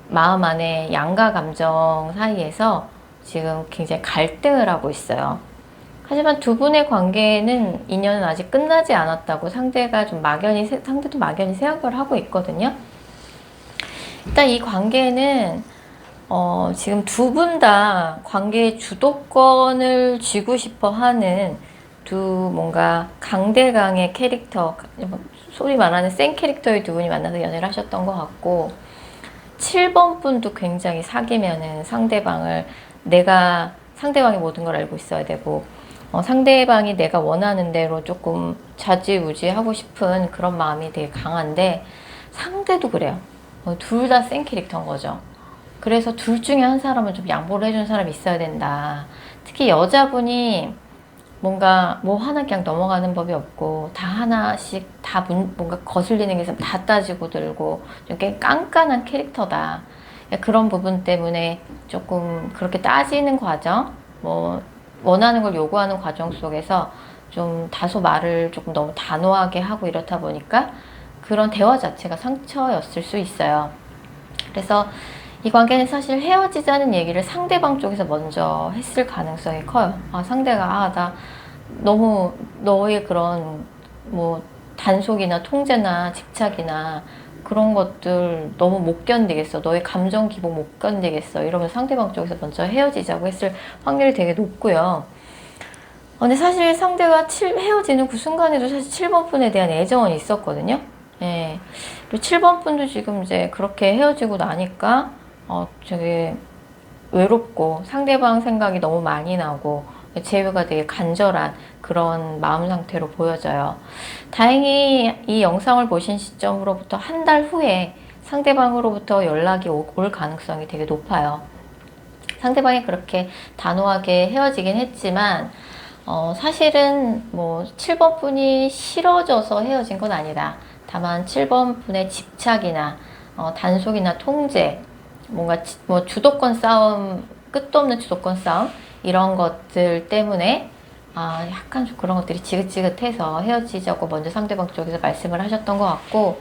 마음 안에 양가 감정 사이에서 지금 굉장히 갈등을 하고 있어요. 하지만 두 분의 관계는 인연은 아직 끝나지 않았다고 상대도 막연히 생각을 하고 있거든요. 일단 이 관계는 지금 두 분 다 관계의 주도권을 쥐고 싶어 하는 두 뭔가 강대강의 캐릭터, 소위 말하는 센 캐릭터의 두 분이 만나서 연애를 하셨던 것 같고 7번 분도 굉장히 사귀면은 상대방의 모든 걸 알고 있어야 되고 상대방이 내가 원하는 대로 조금 좌지우지하고 싶은 그런 마음이 되게 강한데 상대도 그래요. 둘 다 센 캐릭터인 거죠. 그래서 둘 중에 한 사람은 좀 양보를 해주는 사람이 있어야 된다. 특히 여자분이 뭔가 뭐 하나 그냥 넘어가는 법이 없고 다 하나씩 뭔가 거슬리는 게 있으면 다 따지고 들고 좀 꽤 깐깐한 캐릭터다. 그런 부분 때문에 조금 그렇게 따지는 과정, 뭐 원하는 걸 요구하는 과정 속에서 좀 다소 말을 조금 너무 단호하게 하고 이렇다 보니까 그런 대화 자체가 상처였을 수 있어요. 그래서 이 관계는 사실 헤어지자는 얘기를 상대방 쪽에서 먼저 했을 가능성이 커요. 상대가 나 너무 너의 그런 뭐 단속이나 통제나 집착이나 그런 것들 너무 못 견디겠어. 너의 감정 기복 못 견디겠어. 이러면 상대방 쪽에서 먼저 헤어지자고 했을 확률이 되게 높고요. 근데 사실 상대가 헤어지는 그 순간에도 사실 7번 분에 대한 애정은 있었거든요. 예. 그리고 7번 분도 지금 이제 그렇게 헤어지고 나니까 되게 외롭고 상대방 생각이 너무 많이 나고 재회가 되게 간절한 그런 마음 상태로 보여져요. 다행히 이 영상을 보신 시점으로부터 한 달 후에 상대방으로부터 연락이 올 가능성이 되게 높아요. 상대방이 그렇게 단호하게 헤어지긴 했지만 사실은 뭐 7번 분이 싫어져서 헤어진 건 아니다. 다만 7번 분의 집착이나 단속이나 통제, 뭔가 뭐 주도권 싸움, 끝도 없는 주도권 싸움 이런 것들 때문에 약간 좀 그런 것들이 지긋지긋해서 헤어지자고 먼저 상대방 쪽에서 말씀을 하셨던 것 같고,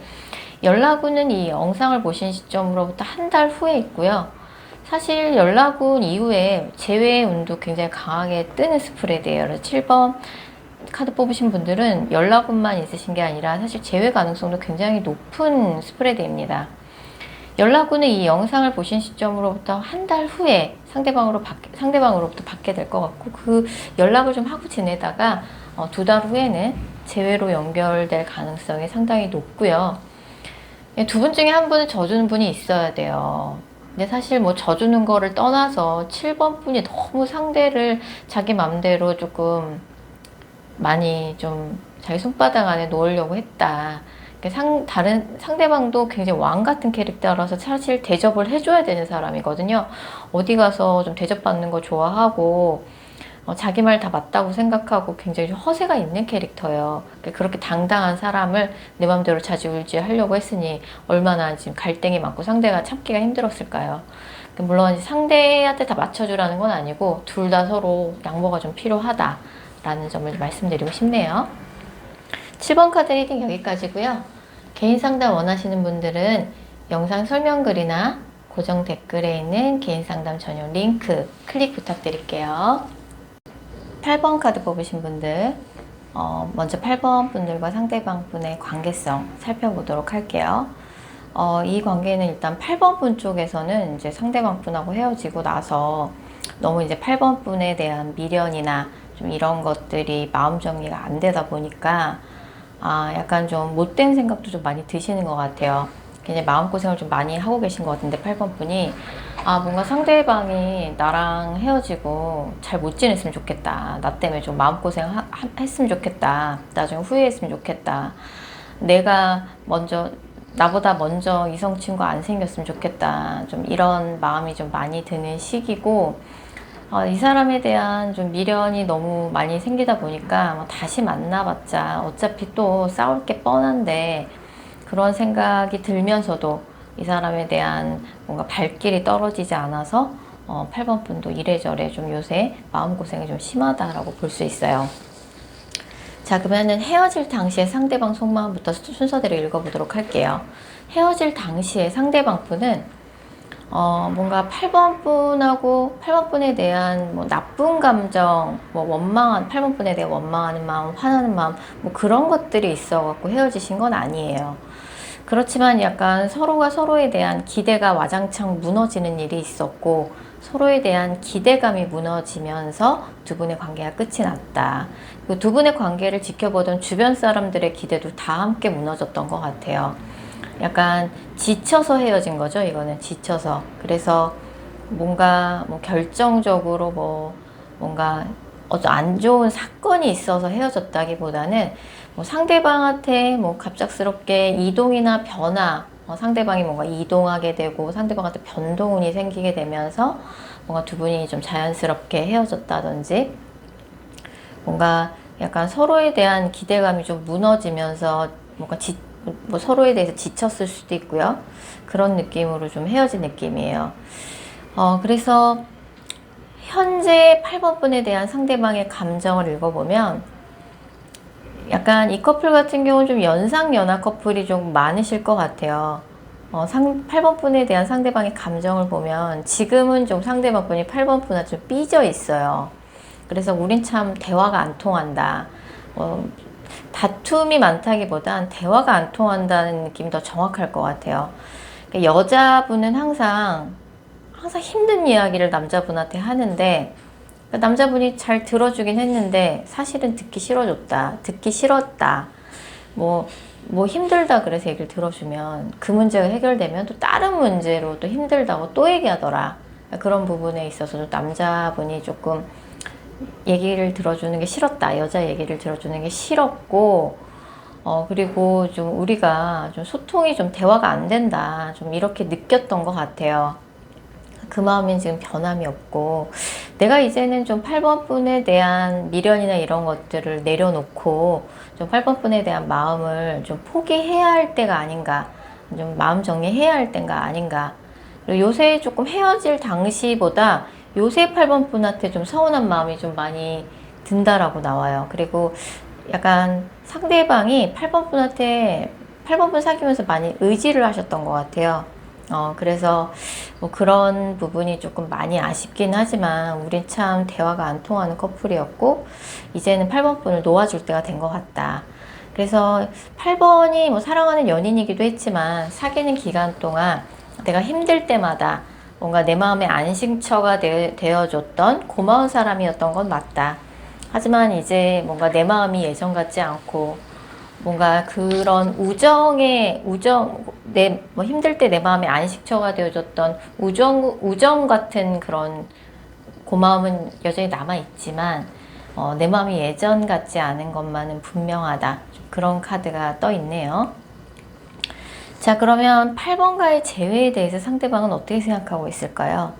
연락운은 이 영상을 보신 시점으로부터 한 달 후에 있고요. 사실 연락운 이후에 재회의 운도 굉장히 강하게 뜨는 스프레드예요. 그래서 7번 카드 뽑으신 분들은 연락운만 있으신 게 아니라 사실 재회 가능성도 굉장히 높은 스프레드입니다. 연락운은 이 영상을 보신 시점으로부터 한 달 후에 상대방으로부터 받게 될 것 같고, 그 연락을 좀 하고 지내다가 2달 후에는 재회로 연결될 가능성이 상당히 높고요. 두 분 중에 한 분은 져주는 분이 있어야 돼요. 근데 사실 뭐 져주는 거를 떠나서 7번 분이 너무 상대를 자기 맘대로 조금 많이 좀 자기 손바닥 안에 놓으려고 했다. 다른 상대방도 굉장히 왕 같은 캐릭터라서 사실 대접을 해줘야 되는 사람이거든요. 어디 가서 좀 대접받는 거 좋아하고 자기 말 다 맞다고 생각하고 굉장히 좀 허세가 있는 캐릭터예요. 그렇게 당당한 사람을 내 맘대로 좌지우지 하려고 했으니 얼마나 지금 갈등이 많고 상대가 참기가 힘들었을까요? 물론 상대한테 다 맞춰주라는 건 아니고 둘 다 서로 양보가 좀 필요하다라는 점을 말씀드리고 싶네요. 7번 카드 리딩 여기까지고요. 개인 상담 원하시는 분들은 영상 설명글이나 고정 댓글에 있는 개인 상담 전용 링크 클릭 부탁드릴게요. 8번 카드 뽑으신 분들, 먼저 8번 분들과 상대방 분의 관계성 살펴보도록 할게요. 이 관계는 일단 8번 분 쪽에서는 이제 상대방 분하고 헤어지고 나서 너무 이제 8번 분에 대한 미련이나 좀 이런 것들이 마음 정리가 안 되다 보니까 약간 좀 못된 생각도 좀 많이 드시는 것 같아요. 굉장히 마음고생을 좀 많이 하고 계신 것 같은데 8번 분이 뭔가 상대방이 나랑 헤어지고 잘 못 지냈으면 좋겠다. 나 때문에 좀 마음고생 했으면 좋겠다. 나중에 후회했으면 좋겠다. 나보다 먼저 이성 친구 안 생겼으면 좋겠다. 좀 이런 마음이 좀 많이 드는 시기고, 이 사람에 대한 좀 미련이 너무 많이 생기다 보니까 뭐 다시 만나봤자 어차피 또 싸울 게 뻔한데, 그런 생각이 들면서도 이 사람에 대한 뭔가 발길이 떨어지지 않아서 8번 분도 이래저래 좀 요새 마음고생이 좀 심하다라고 볼 수 있어요. 자, 그러면은 헤어질 당시에 상대방 속마음부터 순서대로 읽어보도록 할게요. 헤어질 당시에 상대방 분은 뭔가 8번 분에 대한 뭐 나쁜 감정, 뭐 8번 분에 대해 원망하는 마음, 화나는 마음, 뭐 그런 것들이 있어갖고 헤어지신 건 아니에요. 그렇지만 약간 서로가 서로에 대한 기대가 와장창 무너지는 일이 있었고, 서로에 대한 기대감이 무너지면서 두 분의 관계가 끝이 났다. 그 두 분의 관계를 지켜보던 주변 사람들의 기대도 다 함께 무너졌던 것 같아요. 약간 지쳐서 헤어진 거죠, 이거는. 지쳐서. 그래서 뭔가 뭐 결정적으로 뭔가 안 좋은 사건이 있어서 헤어졌다기보다는 뭐 상대방한테 뭐 갑작스럽게 이동이나 변화, 상대방이 뭔가 이동하게 되고 상대방한테 변동운이 생기게 되면서 뭔가 두 분이 좀 자연스럽게 헤어졌다든지, 뭔가 약간 서로에 대한 기대감이 좀 무너지면서 뭔가 뭐 서로에 대해서 지쳤을 수도 있고요. 그런 느낌으로 좀 헤어진 느낌이에요. 그래서 현재 8번 분에 대한 상대방의 감정을 읽어보면 약간 이 커플 같은 경우는 좀 연상연하 커플이 좀 많으실 것 같아요. 8번 분에 대한 상대방의 감정을 보면 지금은 좀 상대방 분이 8번 분한테 좀 삐져 있어요. 그래서 우린 참 대화가 안 통한다. 다툼이 많다기보단 대화가 안 통한다는 느낌이 더 정확할 것 같아요. 그러니까 여자분은 항상 힘든 이야기를 남자분한테 하는데, 남자분이 잘 들어주긴 했는데 사실은 듣기 싫었다. 뭐 힘들다 그래서 얘기를 들어주면 그 문제가 해결되면 또 다른 문제로 또 힘들다고 또 얘기하더라. 그런 부분에 있어서도 남자분이 조금 얘기를 들어주는 게 싫었다. 여자 얘기를 들어주는 게 싫었고, 그리고 좀 우리가 좀 소통이 좀 대화가 안 된다. 좀 이렇게 느꼈던 것 같아요. 그 마음엔 지금 변함이 없고, 내가 이제는 좀 8번 분에 대한 미련이나 이런 것들을 내려놓고 좀 8번 분에 대한 마음을 좀 포기해야 할 때가 아닌가, 좀 마음 정리해야 할 때가 아닌가. 그리고 요새 조금 헤어질 당시보다 요새 8번 분한테 좀 서운한 마음이 좀 많이 든다라고 나와요. 그리고 약간 상대방이 8번 분한테 8번 분 사귀면서 많이 의지를 하셨던 것 같아요. 그래서 뭐 그런 부분이 조금 많이 아쉽긴 하지만 우린 참 대화가 안 통하는 커플이었고 이제는 8번 분을 놓아줄 때가 된 것 같다. 그래서 8번이 뭐 사랑하는 연인이기도 했지만 사귀는 기간 동안 내가 힘들 때마다 뭔가 내 마음의 안식처가 되어줬던 고마운 사람이었던 건 맞다. 하지만 이제 뭔가 내 마음이 예전 같지 않고 뭔가 그런 뭐 힘들 때 내 마음의 안식처가 되어줬던 우정 같은 그런 고마움은 여전히 남아있지만, 내 마음이 예전 같지 않은 것만은 분명하다. 그런 카드가 떠 있네요. 자, 그러면 8번과의 재회에 대해서 상대방은 어떻게 생각하고 있을까요?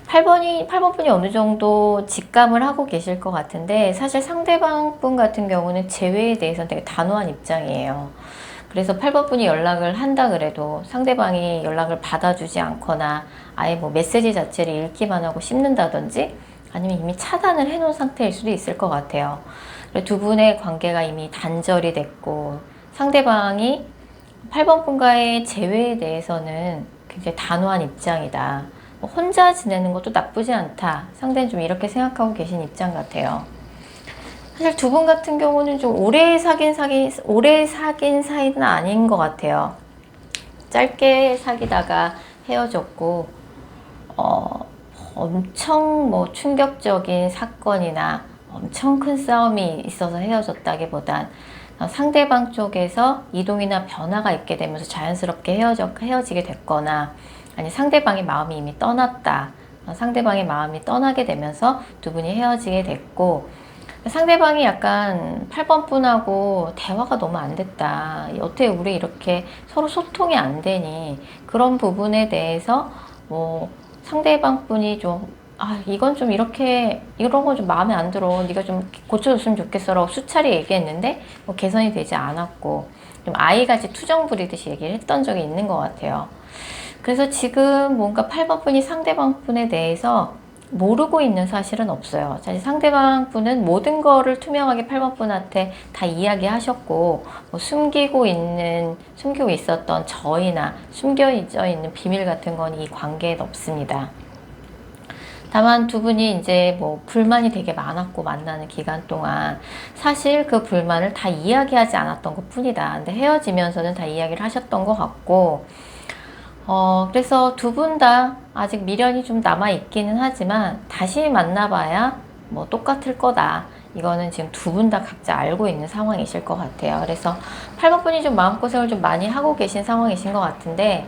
8번 분이 어느 정도 직감을 하고 계실 것 같은데 사실 상대방 분 같은 경우는 재회에 대해서는 되게 단호한 입장이에요. 그래서 8번 분이 연락을 한다 그래도 상대방이 연락을 받아주지 않거나 아예 뭐 메시지 자체를 읽기만 하고 씹는다든지 아니면 이미 차단을 해놓은 상태일 수도 있을 것 같아요. 두 분의 관계가 이미 단절이 됐고 상대방이 8번 분과의 재회에 대해서는 굉장히 단호한 입장이다. 혼자 지내는 것도 나쁘지 않다. 상대는 좀 이렇게 생각하고 계신 입장 같아요. 사실 두 분 같은 경우는 좀 오래 사귄 사이는 아닌 것 같아요. 짧게 사귀다가 헤어졌고, 엄청 뭐 충격적인 사건이나 엄청 큰 싸움이 있어서 헤어졌다기보단 상대방 쪽에서 이동이나 변화가 있게 되면서 자연스럽게 헤어지게 됐거나 아니 상대방의 마음이 이미 떠났다. 상대방의 마음이 떠나게 되면서 두 분이 헤어지게 됐고 상대방이 약간 8번 분하고 대화가 너무 안 됐다. 어떻게 우리 이렇게 서로 소통이 안 되니 그런 부분에 대해서 뭐 상대방 분이 좀 이건 좀 이렇게 이런 건 좀 마음에 안 들어. 네가 좀 고쳐줬으면 좋겠어라고 수차례 얘기했는데 뭐 개선이 되지 않았고 좀 아이같이 투정 부리듯이 얘기를 했던 적이 있는 것 같아요. 그래서 지금 뭔가 8번 분이 상대방 분에 대해서 모르고 있는 사실은 없어요. 사실 상대방 분은 모든 거를 투명하게 8번 분한테 다 이야기하셨고 뭐 숨기고 있었던 저희나 숨겨져 있는 비밀 같은 건 이 관계에 없습니다. 다만 두 분이 이제 뭐 불만이 되게 많았고 만나는 기간 동안 사실 그 불만을 다 이야기하지 않았던 것 뿐이다. 근데 헤어지면서는 다 이야기를 하셨던 것 같고 그래서 두 분 다 아직 미련이 좀 남아있기는 하지만 다시 만나봐야 뭐 똑같을 거다. 이거는 지금 두 분 다 각자 알고 있는 상황이실 것 같아요. 그래서 8번 분이 좀 마음고생을 좀 많이 하고 계신 상황이신 것 같은데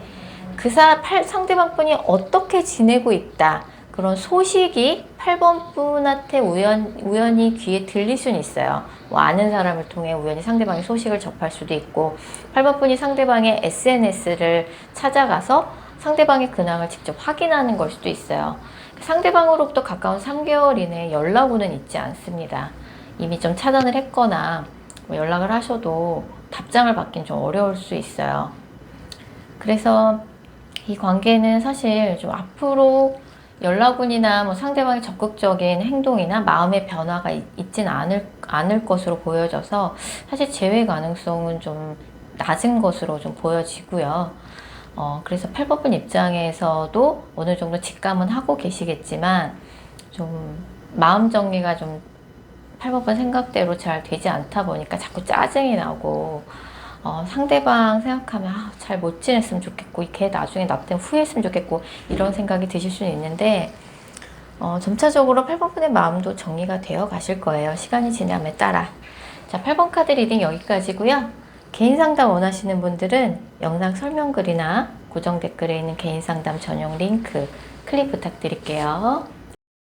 상대방 분이 어떻게 지내고 있다. 그런 소식이 8번 분한테 우연히 귀에 들릴 수는 있어요. 뭐 아는 사람을 통해 우연히 상대방의 소식을 접할 수도 있고 8번 분이 상대방의 SNS를 찾아가서 상대방의 근황을 직접 확인하는 걸 수도 있어요. 상대방으로부터 가까운 3개월 이내에 연락 오는 있지 않습니다. 이미 좀 차단을 했거나 뭐 연락을 하셔도 답장을 받긴 좀 어려울 수 있어요. 그래서 이 관계는 사실 좀 앞으로 연락운이나 뭐 상대방의 적극적인 행동이나 마음의 변화가 있진 않을 것으로 보여져서 사실 재회 가능성은 좀 낮은 것으로 좀 보여지고요. 그래서 8번 분 입장에서도 어느 정도 직감은 하고 계시겠지만 좀 마음 정리가 좀 8번 분 생각대로 잘 되지 않다 보니까 자꾸 짜증이 나고 상대방 생각하면 잘 못 지냈으면 좋겠고 걔 나중에 나 때문에 후회했으면 좋겠고 이런 생각이 드실 수는 있는데 점차적으로 8번 분의 마음도 정리가 되어 가실 거예요. 시간이 지남에 따라. 자, 8번 카드 리딩 여기까지고요. 개인 상담 원하시는 분들은 영상 설명글이나 고정 댓글에 있는 개인 상담 전용 링크 클릭 부탁드릴게요.